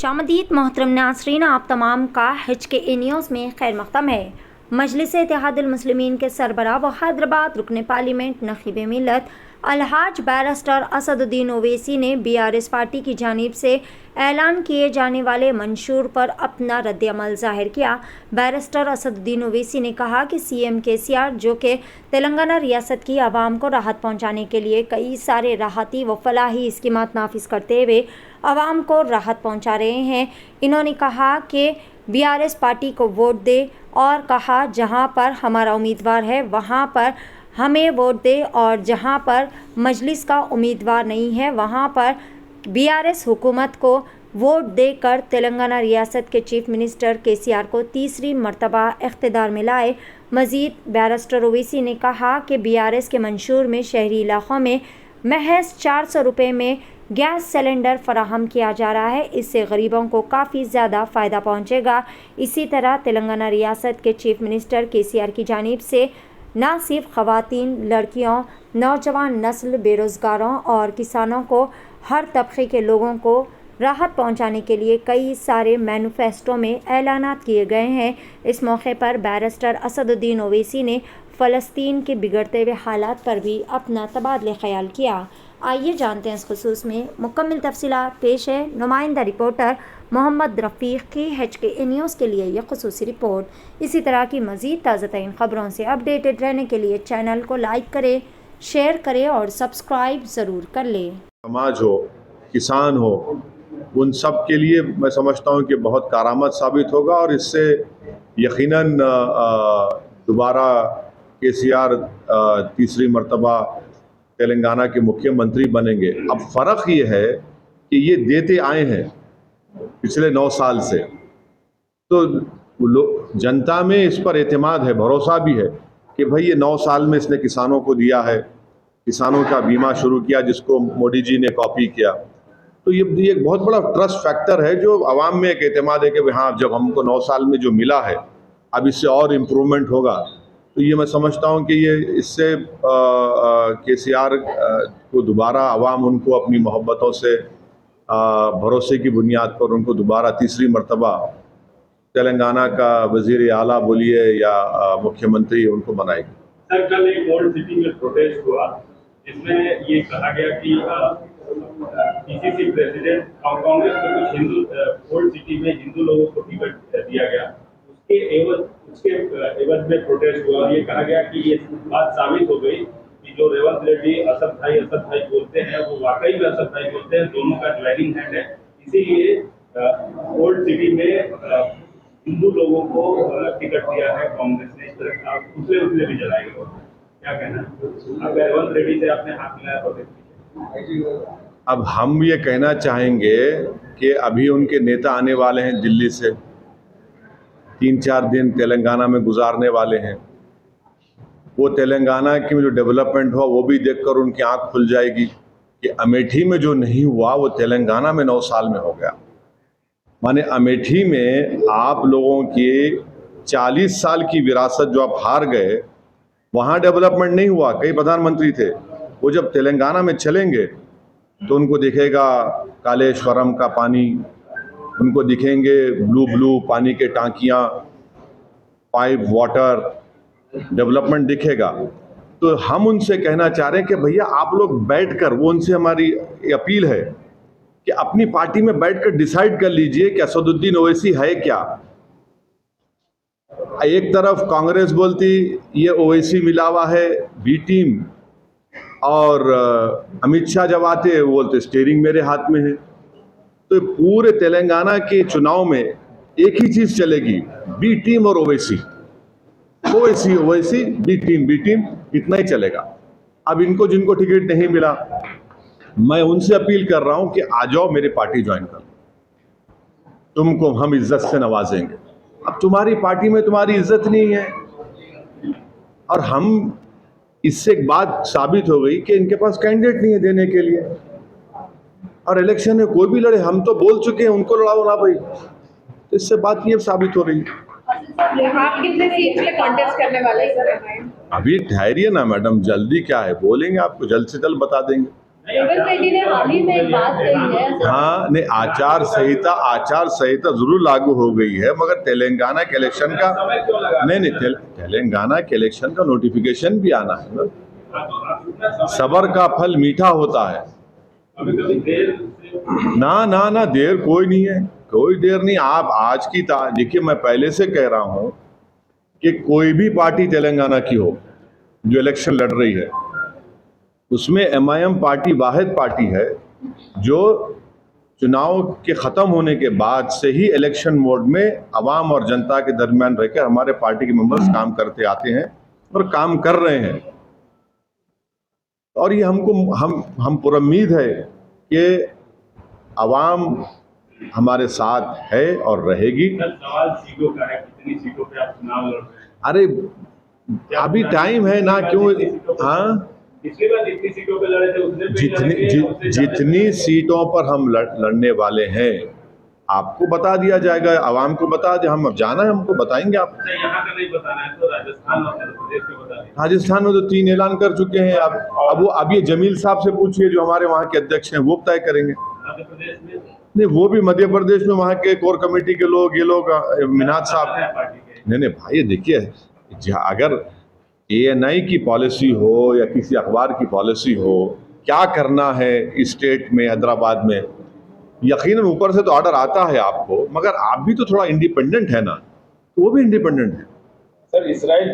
खुशामदीद मोहतरम नाज़रीन, आप तमाम का HKA न्यूज़ में खैर मक़दम है। मजलिस इत्तेहादुल मुस्लिमीन के सरबराह व हैदराबाद रुकन पार्लियामेंट नखीब मिल्लत अलहाज बैरिस्टर असदुद्दीन ओवैसी ने BRS पार्टी की जानिब से ऐलान किए जाने वाले मंशूर पर अपना रद्द-ए-अमल ज़ाहिर किया। बैरिस्टर असदुद्दीन ओवैसी ने कहा कि CM KCR जो कि तेलंगाना रियासत की आवाम को राहत पहुँचाने के लिए कई सारे राहती व फलाही स्कीमात नाफिज करते हुए आवाम को राहत पहुँचा रहे हैं। इन्होंने कहा कि BRS पार्टी को वोट दे और कहा जहां पर हमारा उम्मीदवार है वहां पर हमें वोट दे और जहां पर मजलिस का उम्मीदवार नहीं है वहां पर BRS हुकूमत को वोट देकर तेलंगाना रियासत के चीफ मिनिस्टर KCR को तीसरी मरतबा इख्तिदार में लाए। मज़ीद बैरिस्टर ओवैसी ने कहा कि BRS के मंशूर में शहरी इलाक़ों में महज 400 रुपये में गैस सिलेंडर फराहम किया जा रहा है। इससे गरीबों को काफ़ी ज़्यादा फ़ायदा पहुँचेगा। इसी तरह तेलंगाना रियासत के चीफ मिनिस्टर KCR की जानिब से न सिर्फ ख़वातीन, लड़कियों, नौजवान नस्ल, बेरोज़गारों और किसानों को हर तबके के लोगों को राहत पहुंचाने के लिए कई सारे मैनिफेस्टो में ऐलानात किए गए हैं। इस मौके पर बैरिस्टर असदुद्दीन ओवैसी ने फ़लस्तीन के बिगड़ते हुए हालात पर भी अपना तबादला ख्याल किया। आइए जानते हैं इस खुसूस में मुकम्मल तफसीलात। पेश है नुमाइंदा रिपोर्टर मोहम्मद रफ़ीक की HKA न्यूज़ के लिए यह खुसूसी रिपोर्ट। इसी तरह की मज़ीद ताज़ा तरीन ख़बरों से अपडेटेड रहने के लिए चैनल को लाइक करें, शेयर करें और सब्सक्राइब ज़रूर कर लें। समाज हो, किसान हो, उन सब के लिए मैं समझता हूँ कि बहुत कारामद साबित होगा और इससे यकीनन दोबारा KCR तीसरी मरतबा तेलंगाना के मुख्यमंत्री बनेंगे। अब फ़र्क ये है कि ये देते आए हैं पिछले 9 साल से, तो जनता में इस पर एतमाद है, भरोसा भी है कि भाई ये 9 साल में इसने किसानों को दिया है, किसानों का बीमा शुरू किया जिसको मोदी जी ने कॉपी किया। तो ये एक बहुत बड़ा ट्रस्ट फैक्टर है जो आवाम में एक एतमाद है कि हाँ, जब हमको 9 साल में जो मिला है अब इससे और इम्प्रूवमेंट होगा। तो ये मैं समझता हूँ कि ये इससे KCR को दोबारा आवाम उनको अपनी मोहब्बतों से भरोसे की बुनियाद पर उनको दोबारा तीसरी मरतबा तेलंगाना का वज़ीर आला बोलिए या मुख्यमंत्री उनको बनाएगी। सर, कल एक ओल्ड सिटी में प्रोटेस्ट हुआ जिसमें ये कहा गया कि PCC प्रेसिडेंट कांग्रेस को कुछ हिंदू ओल्ड सिटी में हिंदू लोगों को टिकट दिया गया, उसके एवज में प्रोटेस्ट हुआ। ये कहा गया कि ये बात साबित हो गई कि जो रेवंत रेड्डी असद भाई बोलते हैं वो वाकई में असद भाई बोलते हैं, दोनों का ज्वाइनिंग हैंड है। इसीलिए ओल्ड सिटी में हिंदू लोगों को टिकट दिया है कांग्रेस ने। इस तरह का उसले भी जलाए गए। क्या कहना है? अगर रेवंत रेड्डी से आपने हाथ मिलाया प्रोटेस्ट। अब हम ये कहना चाहेंगे कि अभी उनके नेता आने वाले हैं दिल्ली से, 3-4 दिन तेलंगाना में गुजारने वाले हैं। वो तेलंगाना की जो डेवलपमेंट हुआ वो भी देखकर उनकी आंख खुल जाएगी कि अमेठी में जो नहीं हुआ वो तेलंगाना में 9 साल में हो गया। माने अमेठी में आप लोगों की 40 साल की विरासत जो आप हार गए, वहाँ डेवलपमेंट नहीं हुआ। कई प्रधानमंत्री थे, वो जब तेलंगाना में चलेंगे तो उनको दिखेगा कालेश्वरम का पानी, उनको दिखेंगे ब्लू पानी के टांकियाँ, पाइप वाटर, डेवलपमेंट दिखेगा। तो हम उनसे कहना चाह रहे हैं कि भैया आप लोग बैठकर, वो उनसे हमारी अपील है कि अपनी पार्टी में बैठकर डिसाइड कर लीजिए कि असदुद्दीन ओवैसी है क्या। एक तरफ कांग्रेस बोलती ये ओवैसी मिला हुआ है बी टीम, और अमित शाह जब आते वो बोलते स्टीयरिंग मेरे हाथ में है। तो पूरे तेलंगाना के चुनाव में एक ही चीज चलेगी, बी टीम और ओवैसी, बी टीम, इतना ही चलेगा। अब इनको जिनको टिकट नहीं मिला, मैं उनसे अपील कर रहा हूं कि आ जाओ मेरी पार्टी ज्वाइन कर, तुमको हम इज्जत से नवाजेंगे। अब तुम्हारी पार्टी में तुम्हारी इज्जत नहीं है, और हम इससे एक बात साबित हो गई कि इनके पास कैंडिडेट नहीं है देने के लिए, और इलेक्शन में कोई भी लड़े, हम तो बोल चुके हैं उनको लड़ाओ ना भाई। तो इससे बात ये साबित हो रही है। आप कितने सीट पे कॉन्टेस्ट करने वाले हैं? अभी ठहरिए ना मैडम, जल्दी क्या है, बोलेंगे आपको, जल्द से जल्द बता देंगे। रेवंत रेड्डी ने हाल ही में एक बात कही है। हाँ नहीं, आचार संहिता जरूर लागू हो गई है, मगर तेलंगाना के इलेक्शन का समय क्यों लगा? नहीं, तेलंगाना के इलेक्शन का नोटिफिकेशन भी आना है ना। सबर का फल मीठा होता है। अभी कभी देर से ना देर कोई नहीं है, कोई देर नहीं। आप आज की देखिए, मैं पहले से कह रहा हूं कि कोई भी पार्टी तेलंगाना की हो जो इलेक्शन लड़ रही है, उसमें MIM पार्टी वाहिद पार्टी है जो चुनाव के ख़त्म होने के बाद से ही इलेक्शन मोड में आवाम और जनता के दरमियान रहकर हमारे पार्टी के मेंबर्स काम करते आते हैं और काम कर रहे हैं। और ये हम पूरा उम्मीद है कि आवाम हमारे साथ है और रहेगी। सवाल सीटों का है, कितनी सीटों पे आप चुनाव लड़ रहे हैं? अरे अभी टाइम है ना, क्यों? हाँ, पिछली बार जितनी सीटों पे लड़े थे उसने पे लड़ेंगे, उससे ज्यादा जितनी सीटों पर हम लड़ने वाले हैं आपको बता दिया जाएगा, आवाम को बता दिया। हम अब जाना है, हमको बताएंगे आप। अच्छा, यहाँ का नहीं बताना है तो राजस्थान और मध्य प्रदेश में बता दें। राजस्थान में तो 3 ऐलान कर चुके हैं। अब ये जमील साहब से पूछिए जो हमारे वहाँ के अध्यक्ष हैं, वो तय करेंगे। मध्य प्रदेश में नहीं, वो भी मध्य प्रदेश में वहाँ के कोर कमेटी के लोग, ये लोग मिनाज साहब। है पार्टी के। नहीं भाई, देखिए, अगर ANI की पॉलिसी हो या किसी अखबार की पॉलिसी हो, क्या करना है इस स्टेट में, हैदराबाद में, यकीनन ऊपर से तो ऑर्डर आता है आपको, मगर आप भी तो थोड़ा इंडिपेंडेंट है ना, तो वो भी इंडिपेंडेंट है। Sir, Israel